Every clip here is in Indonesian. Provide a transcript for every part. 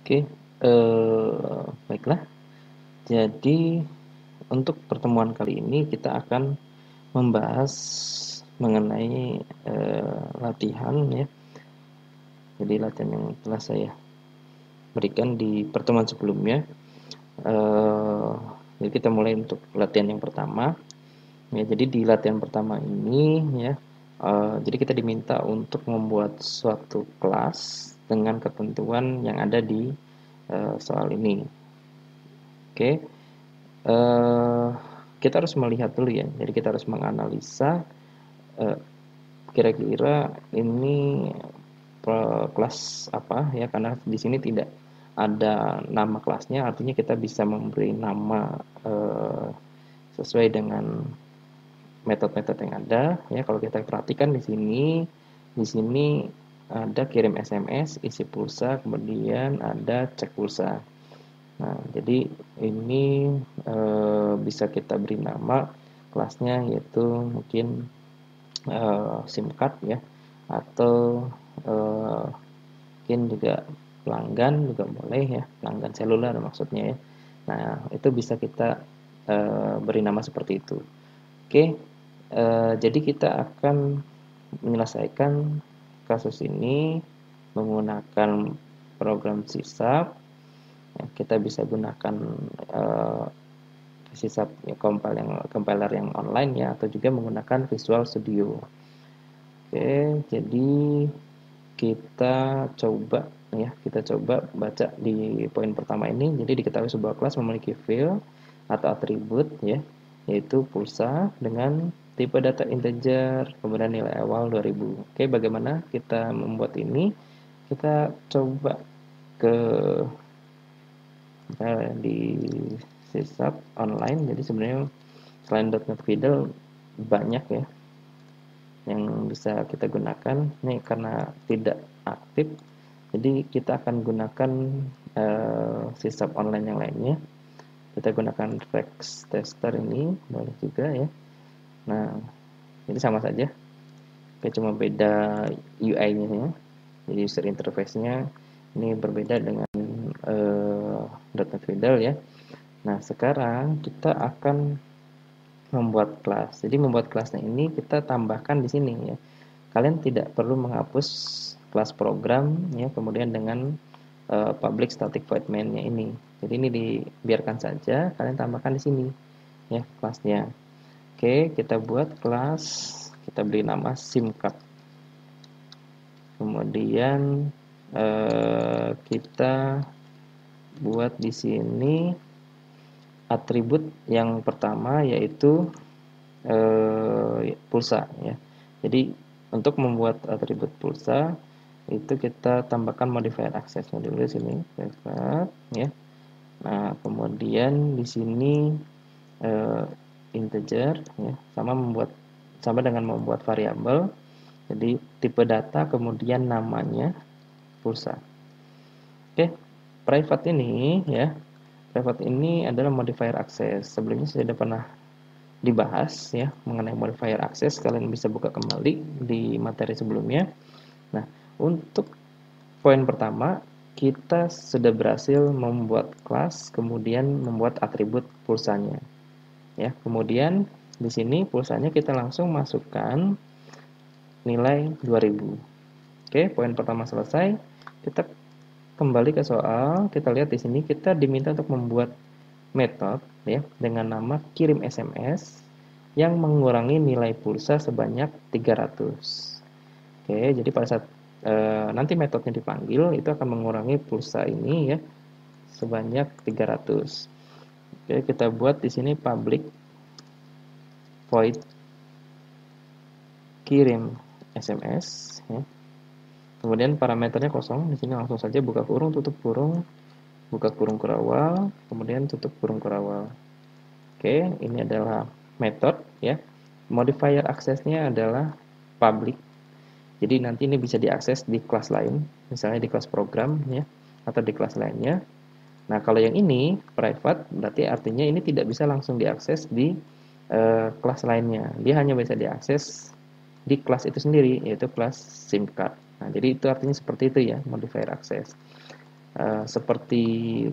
Oke, baiklah. Jadi untuk pertemuan kali ini kita akan membahas mengenai latihan ya. Jadi latihan yang telah saya berikan di pertemuan sebelumnya. Eh, jadi kita mulai untuk latihan yang pertama. Ya, jadi di latihan pertama ini ya, jadi kita diminta untuk membuat suatu kelas dengan ketentuan yang ada di soal ini. Oke, eh, kita harus melihat dulu ya. Jadi kita harus menganalisa eh, kira-kira ini kelas apa ya, karena di sini tidak ada nama kelasnya, artinya kita bisa memberi nama sesuai dengan metode-metode yang ada ya. Kalau kita perhatikan di sini ada kirim SMS, isi pulsa, kemudian ada cek pulsa. Nah, jadi ini bisa kita beri nama kelasnya, yaitu mungkin SIM card ya, atau mungkin juga pelanggan juga boleh ya, pelanggan seluler maksudnya ya. Nah, itu bisa kita beri nama seperti itu. Oke, jadi kita akan menyelesaikan kasus ini menggunakan program Sysap. Ya, kita bisa gunakan Sysap ya, compiler yang online ya, atau juga menggunakan Visual Studio. Oke, jadi kita coba baca di poin pertama ini. Jadi diketahui sebuah kelas memiliki field atau atribut ya, yaitu pulsa dengan tipe data integer, kemudian nilai awal 2000. Oke, bagaimana kita membuat ini? Kita coba ke di Sysap online. Jadi sebenarnya selain .NET Fiddle banyak ya yang bisa kita gunakan. Ini karena tidak aktif, jadi kita akan gunakan Sysap online yang lainnya. Kita gunakan Rex Tester ini, boleh juga ya. Nah, ini sama saja, cuma beda UI-nya ya. Jadi user interface-nya ini berbeda dengan .NET Fiddle ya. Nah, sekarang kita akan membuat kelas. Jadi membuat kelasnya ini kita tambahkan di sini ya. Kalian tidak perlu menghapus kelas program ya, kemudian dengan public static void main-nya ini. Jadi ini dibiarkan saja, kalian tambahkan di sini ya kelasnya. Oke, kita buat kelas, kita beri nama SIM card. Kemudian kita buat di sini atribut yang pertama, yaitu pulsa ya. Jadi untuk membuat atribut pulsa itu kita tambahkan modifier access-nya dulu di sini, private ya. Nah, kemudian di sini integer ya, sama dengan membuat variabel. Jadi tipe data kemudian namanya pulsa. Oke, private ini ya. Private ini adalah modifier access. Sebelumnya saya sudah pernah dibahas ya mengenai modifier access, kalian bisa buka kembali di materi sebelumnya. Nah, untuk poin pertama kita sudah berhasil membuat kelas, kemudian membuat atribut pulsanya ya. Kemudian di sini pulsanya kita langsung masukkan nilai 2000. Oke, poin pertama selesai. Kita kembali ke soal. Kita lihat di sini kita diminta untuk membuat metode ya dengan nama kirim SMS yang mengurangi nilai pulsa sebanyak 300. Oke, jadi pada saat nanti metodenya dipanggil, itu akan mengurangi pulsa ini ya sebanyak 300. Oke, kita buat di sini public void kirim SMS ya. Kemudian parameternya kosong. Di sini langsung saja buka kurung, tutup kurung, buka kurung kurawal, kemudian tutup kurung kurawal. Oke, ini adalah metode ya. Modifier aksesnya adalah public. Jadi nanti ini bisa diakses di kelas lain, misalnya di kelas program ya, atau di kelas lainnya. Nah, kalau yang ini private, berarti artinya ini tidak bisa langsung diakses di kelas lainnya. Dia hanya bisa diakses di kelas itu sendiri, yaitu kelas SIM card. Nah, jadi itu artinya seperti itu ya, modifier access. seperti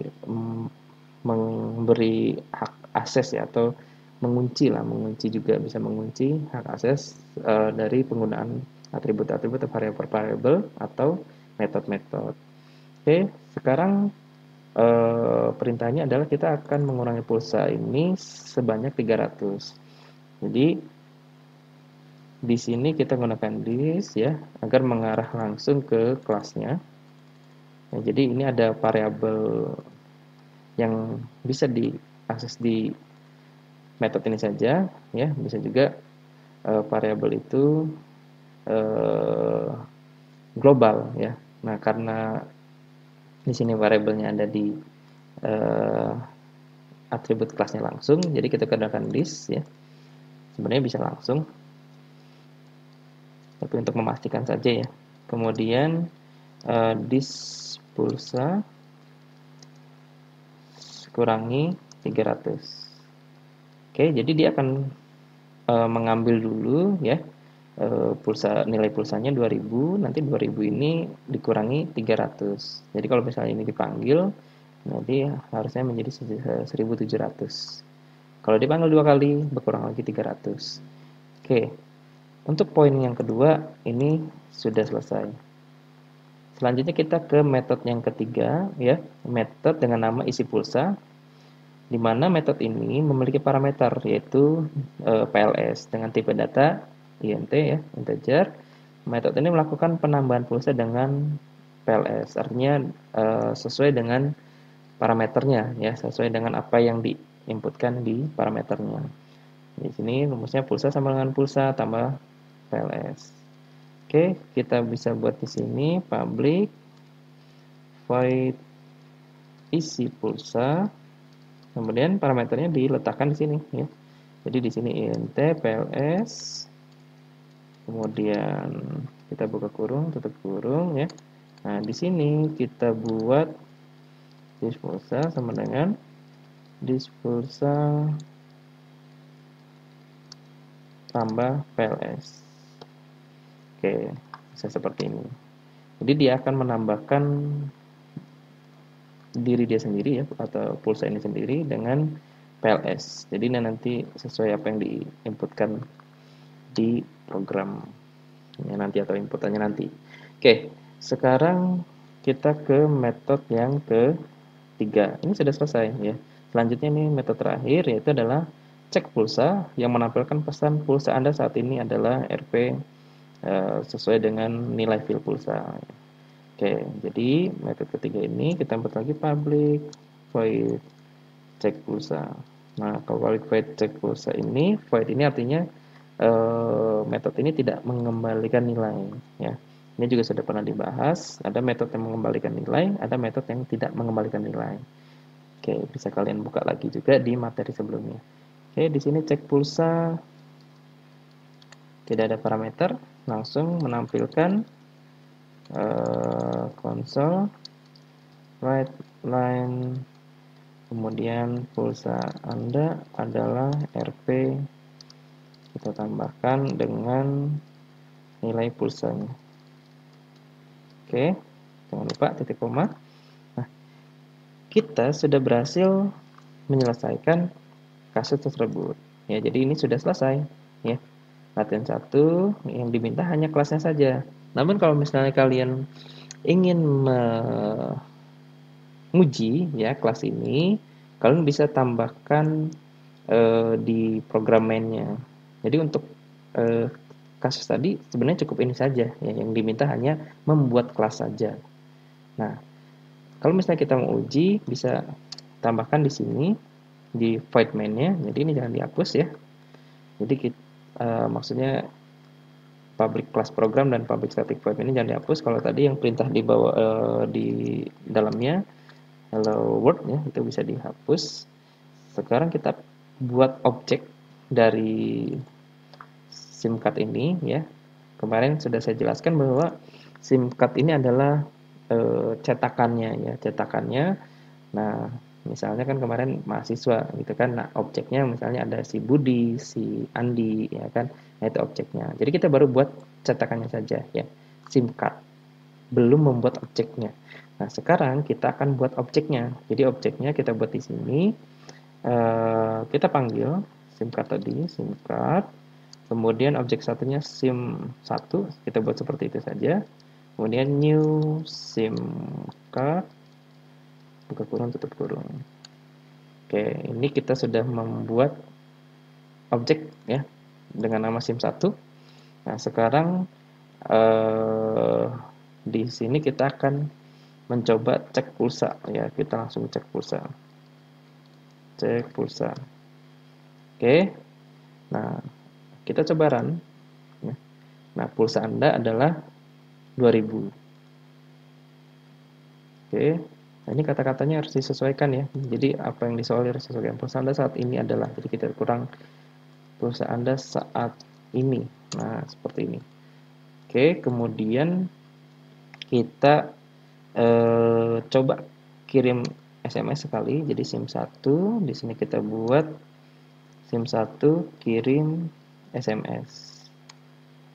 memberi hak akses ya, atau mengunci juga bisa mengunci hak akses dari penggunaan atribut-atribut atau variabel-variabel atau metode-metode. Oke, sekarang perintahnya adalah kita akan mengurangi pulsa ini sebanyak 300. Jadi di sini kita gunakan this ya agar mengarah langsung ke kelasnya. Ya, jadi ini ada variabel yang bisa diakses di metode ini saja ya, bisa juga variabel itu global ya. Nah, karena di sini variabelnya ada di atribut kelasnya langsung, jadi kita gunakan this ya. Sebenarnya bisa langsung, tapi untuk memastikan saja ya. Kemudian this pulsa kurangi 300. Oke, jadi dia akan mengambil dulu ya nilai pulsanya 2000, nanti 2000 ini dikurangi 300. Jadi kalau misalnya ini dipanggil, nanti harusnya menjadi 1700. Kalau dipanggil 2 kali, berkurang lagi 300. Oke, untuk poin yang kedua ini sudah selesai. Selanjutnya kita ke metode yang ketiga ya, metode dengan nama isi pulsa, di mana metode ini memiliki parameter yaitu PLS dengan tipe data int ya, integer. Metode ini melakukan penambahan pulsa dengan PLS, artinya sesuai dengan parameternya ya, sesuai dengan apa yang diinputkan di parameternya. Di sini rumusnya pulsa sama dengan pulsa tambah PLS. Oke, kita bisa buat di sini public void isi pulsa, kemudian parameternya diletakkan di sini ya. Jadi di sini int PLS, kemudian kita buka kurung, tutup kurung ya. Nah, di sini kita buat this pulsa sama dengan this pulsa tambah PLS. Oke, bisa seperti ini. Jadi dia akan menambahkan diri dia sendiri ya, atau pulsa ini sendiri dengan PLS. Jadi nanti sesuai apa yang diinputkan di program nanti atau inputannya nanti. Oke, sekarang kita ke metode yang ketiga. Ini sudah selesai ya. Selanjutnya ini metode terakhir, yaitu adalah cek pulsa yang menampilkan pesan pulsa Anda saat ini adalah Rp sesuai dengan nilai fill pulsa. Oke, jadi metode ketiga ini kita buat lagi public void cek pulsa. Nah, kalau void cek pulsa ini, void ini artinya metode ini tidak mengembalikan nilai ya. Ini juga sudah pernah dibahas, ada metode yang mengembalikan nilai, ada metode yang tidak mengembalikan nilai. Oke, bisa kalian buka lagi juga di materi sebelumnya. Oke, di sini cek pulsa tidak ada parameter, langsung menampilkan console write line, kemudian pulsa Anda adalah Rp, kita tambahkan dengan nilai pulsanya. Oke, jangan lupa titik koma. Nah, kita sudah berhasil menyelesaikan kasus tersebut ya. Jadi ini sudah selesai ya. Latihan 1 yang diminta hanya kelasnya saja. Namun kalau misalnya kalian ingin menguji ya kelas ini, kalian bisa tambahkan di program mainnya. Jadi untuk kasus tadi sebenarnya cukup ini saja ya, yang diminta hanya membuat kelas saja. Nah, kalau misalnya kita mau uji, bisa tambahkan di sini di void main-nya. Jadi ini jangan dihapus ya. Jadi maksudnya public class program dan public static void ini jangan dihapus. Kalau tadi yang perintah di bawah di dalamnya hello world ya, itu bisa dihapus. Sekarang kita buat objek dari SIM card ini ya. Kemarin sudah saya jelaskan bahwa SIM card ini adalah cetakannya ya, cetakannya. Nah, misalnya kan kemarin mahasiswa gitu kan. Nah, objeknya misalnya ada si Budi, si Andi ya kan. Nah, itu objeknya. Jadi kita baru buat cetakannya saja ya. SIM card. Belum membuat objeknya. Nah, sekarang kita akan buat objeknya. Jadi objeknya kita buat di sini. Kita panggil SIM card tadi, SIM card. Kemudian objek satunya SIM1, kita buat seperti itu saja. Kemudian new SIM card, buka kurung, tutup kurung. Oke, ini kita sudah membuat objek ya dengan nama SIM1. Nah, sekarang di sini kita akan mencoba cek pulsa ya. Kita langsung cek pulsa. Cek pulsa. Oke. Nah, kita coba run. Nah, pulsa Anda adalah 2000. Oke. Nah, ini kata-katanya harus disesuaikan ya. Jadi apa yang disoal harus disesuaikan. Pulsa Anda saat ini adalah. Jadi kita kurang pulsa Anda saat ini. Nah, seperti ini. Oke, kemudian kita coba kirim SMS sekali. Jadi SIM1 di sini kita buat SIM1 kirim SMS.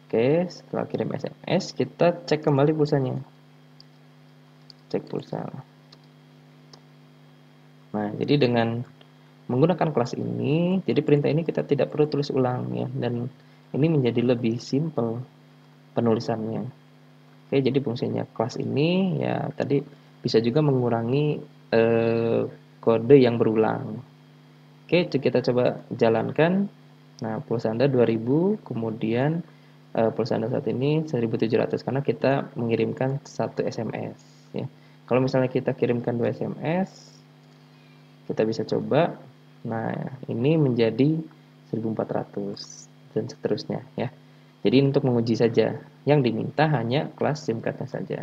Oke, setelah kirim SMS kita cek kembali pulsanya. Cek pulsa. Nah, jadi dengan menggunakan kelas ini, jadi perintah ini kita tidak perlu tulis ulang ya, dan ini menjadi lebih simple penulisannya. Oke, jadi fungsinya kelas ini ya tadi bisa juga mengurangi kode yang berulang. Oke, kita coba jalankan. Nah, pulsa Anda 2000, kemudian pulsa Anda saat ini 1700 karena kita mengirimkan 1 SMS ya. Kalau misalnya kita kirimkan 2 SMS, kita bisa coba. Nah, ini menjadi 1400 dan seterusnya ya. Jadi untuk menguji saja. Yang diminta hanya kelas SIM card-nya saja.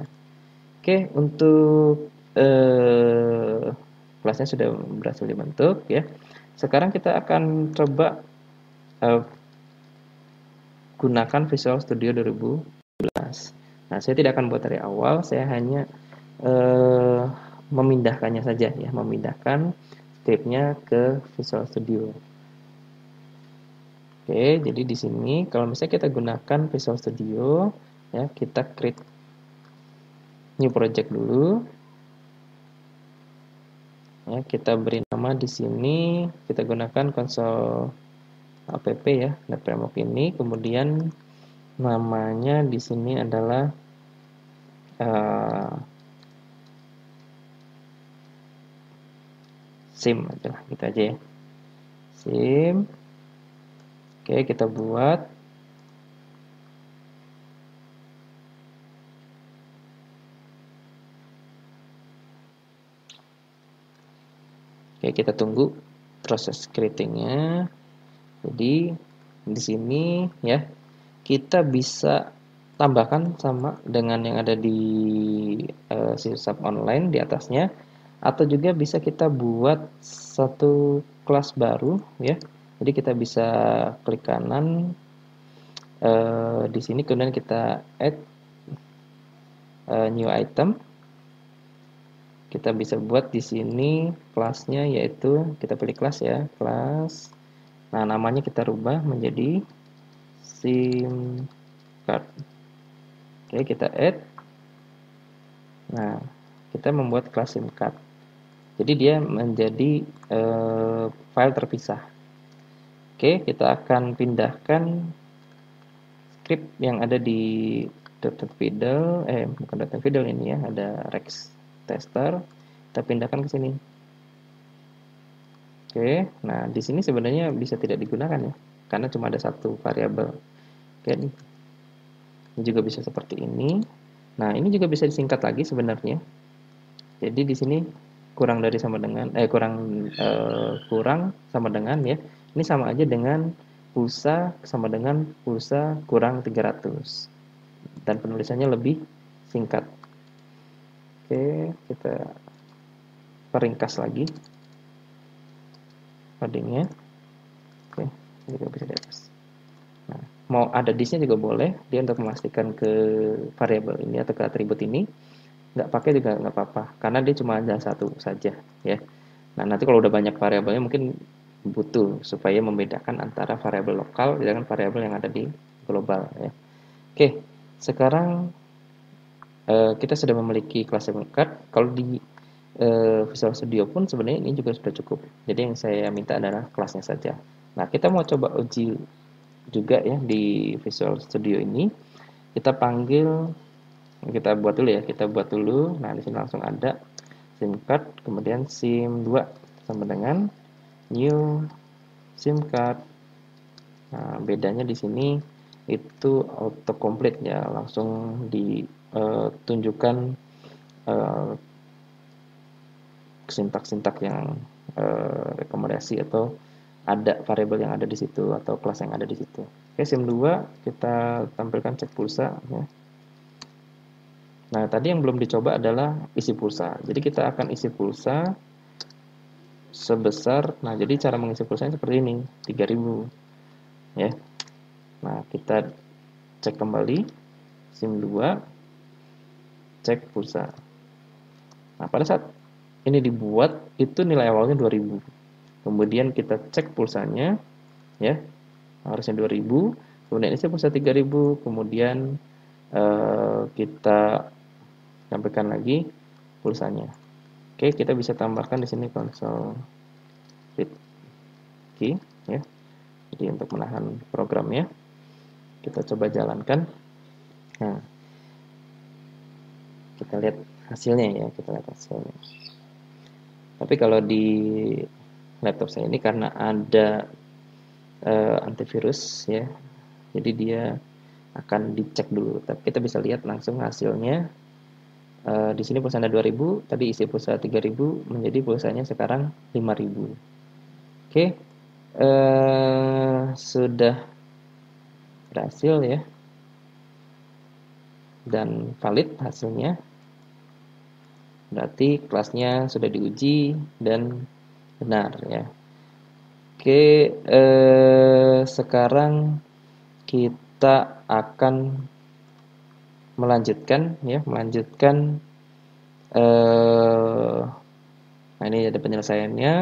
Oke, untuk kelasnya sudah berhasil dibentuk ya. Sekarang kita akan coba gunakan Visual Studio 2017. Nah, saya tidak akan buat dari awal, saya hanya memindahkannya saja ya, memindahkan scriptnya ke Visual Studio. Oke, jadi di sini kalau misalnya kita gunakan Visual Studio, ya kita create new project dulu. Ya, kita beri nama di sini, kita gunakan konsol app ya, .framework ini. Kemudian namanya di sini adalah SIM aja lah, gitu aja ya. SIM. Oke, kita buat. Oke, kita tunggu proses creatingnya. Jadi di sini ya kita bisa tambahkan sama dengan yang ada di Sysap online di atasnya, atau juga bisa kita buat satu kelas baru ya. Jadi kita bisa klik kanan di sini, kemudian kita add new item. Kita bisa buat di sini kelasnya, yaitu kita pilih kelas ya, kelas. Nah, namanya kita rubah menjadi SIM card. Oke, kita add. Nah, kita membuat kelas SIM card. Jadi dia menjadi file terpisah. Oke, kita akan pindahkan script yang ada di .fiddle, bukan .fiddle ini ya, ada Rex tester, kita pindahkan ke sini. Oke, nah di sini sebenarnya bisa tidak digunakan ya, karena cuma ada satu variabel. Oke, ini juga bisa seperti ini. Nah, ini juga bisa disingkat lagi sebenarnya. Jadi di sini kurang dari sama dengan kurang sama dengan ya. Ini sama aja dengan pulsa sama dengan pulsa kurang 300. Dan penulisannya lebih singkat. Oke, kita peringkas lagi paddingnya. Oke, juga bisa di atas. Nah, mau ada disnya juga boleh, dia untuk memastikan ke variabel ini atau ke atribut ini. Nggak pakai juga nggak apa-apa, karena dia cuma ada satu saja ya. Nah, nanti kalau udah banyak variabelnya mungkin butuh supaya membedakan antara variabel lokal dengan variabel yang ada di global ya. Oke, sekarang kita sudah memiliki kelas SIM card. Kalau di Visual Studio pun sebenarnya ini juga sudah cukup. Jadi yang saya minta adalah kelasnya saja. Nah, kita mau coba uji juga ya di Visual Studio ini. Kita panggil, kita buat dulu ya, kita buat dulu. Nah, di sini langsung ada SIM card, kemudian SIM 2 sama dengan new SIM card. Nah, bedanya di sini itu autocomplete ya, langsung ditunjukkan sintak-sintak yang rekomendasi atau ada variabel yang ada di situ atau kelas yang ada di situ. Oke, SIM 2 kita tampilkan cek pulsa ya. Nah, tadi yang belum dicoba adalah isi pulsa. Jadi kita akan isi pulsa sebesar, nah jadi cara mengisi pulsanya seperti ini, 3000 ya. Nah, kita cek kembali SIM 2, cek pulsa. Nah, pada saat ini dibuat itu nilai awalnya 2000. Kemudian kita cek pulsanya ya, harusnya 2000, kemudian isi pulsa 3000, kemudian kita sampaikan lagi pulsanya. Oke, kita bisa tambahkan di sini console read key ya. Jadi untuk menahan programnya, kita coba jalankan. Nah, kita lihat hasilnya ya, kita lihat hasilnya. Tapi kalau di laptop saya ini karena ada antivirus ya, jadi dia akan dicek dulu. Tapi kita bisa lihat langsung hasilnya. Di sini pulsanya 2000, tadi isi pulsa 3000 menjadi pulsanya sekarang 5000. Oke, sudah berhasil ya, dan valid hasilnya. Berarti kelasnya sudah diuji dan benar ya. Oke, sekarang kita akan melanjutkan ya, nah ini ada penyelesaiannya.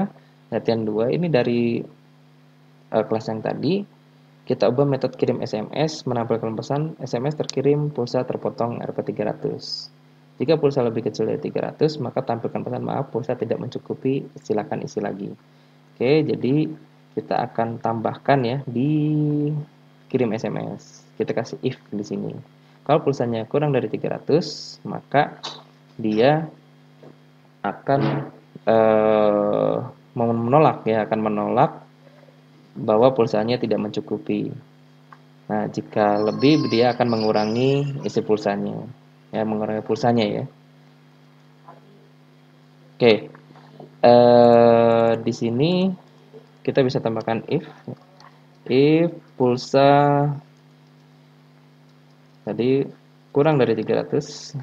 Latihan 2 ini dari kelas yang tadi. Kita ubah metode kirim SMS menampilkan pesan SMS terkirim pulsa terpotong Rp300. Jika pulsa lebih kecil dari 300, maka tampilkan pesan maaf pulsa tidak mencukupi, silakan isi lagi. Oke, jadi kita akan tambahkan ya di kirim SMS. Kita kasih if di sini. Kalau pulsanya kurang dari 300, maka dia akan menolak ya, akan menolak bahwa pulsanya tidak mencukupi. Nah, jika lebih dia akan mengurangi isi pulsanya. Ya, mengurangi pulsanya ya. Oke. Di sini kita bisa tambahkan if pulsa tadi kurang dari 300,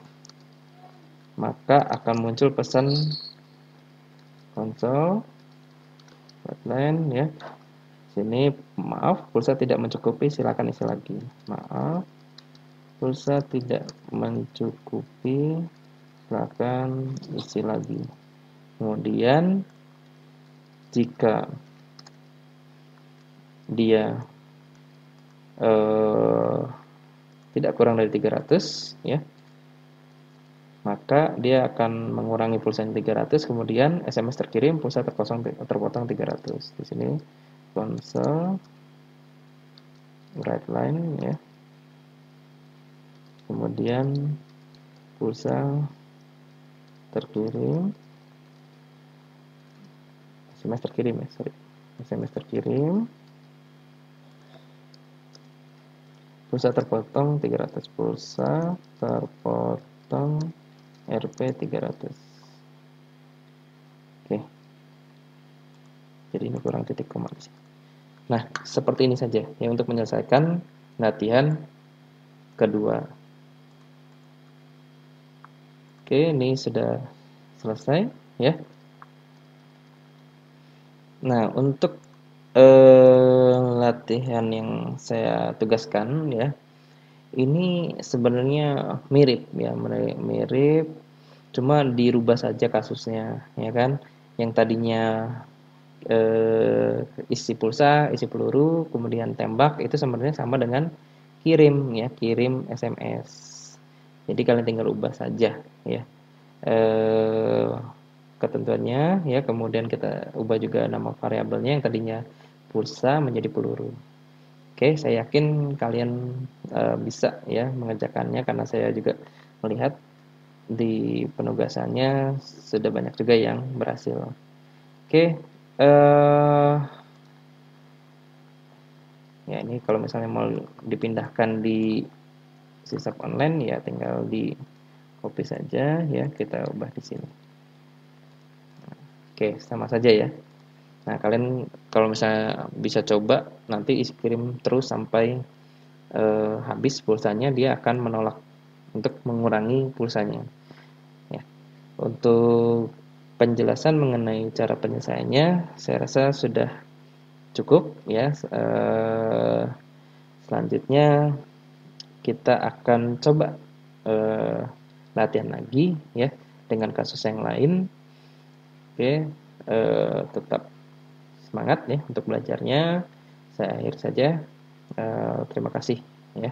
maka akan muncul pesan console line ya. Sini maaf pulsa tidak mencukupi, silakan isi lagi. Maaf pulsa tidak mencukupi, silakan isi lagi. Kemudian jika dia tidak kurang dari 300 ya, maka dia akan mengurangi pulsa 300, kemudian SMS terkirim pulsa terpotong 300. Di sini console write line ya, kemudian pulsa terkirim, SMS terkirim ya, SMS terkirim, pulsa terpotong 300, pulsa terpotong Rp300. Oke. Jadi ini kurang titik koma di sini. Nah, seperti ini saja ya untuk menyelesaikan latihan kedua. Oke, ini sudah selesai ya. Nah, untuk latihan yang saya tugaskan ya, ini sebenarnya mirip ya, mirip, cuma dirubah saja kasusnya ya kan. Yang tadinya isi pulsa, isi peluru, kemudian tembak, itu sebenarnya sama dengan kirim ya, kirim SMS Jadi kalian tinggal ubah saja ya ketentuannya ya, kemudian kita ubah juga nama variabelnya yang tadinya pulsa menjadi peluru. Oke, saya yakin kalian bisa ya mengerjakannya, karena saya juga melihat di penugasannya sudah banyak juga yang berhasil. Oke, ya ini kalau misalnya mau dipindahkan di sisab online ya tinggal di copy saja ya, kita ubah di sini. Oke, sama saja ya. Nah, kalian kalau misalnya bisa coba nanti isi kirim terus sampai habis pulsanya, dia akan menolak untuk mengurangi pulsanya. Ya. Untuk penjelasan mengenai cara penyelesaiannya, saya rasa sudah cukup ya. Selanjutnya kita akan coba latihan lagi ya dengan kasus yang lain. Oke, tetap semangat ya untuk belajarnya. Saya akhir saja. Terima kasih ya.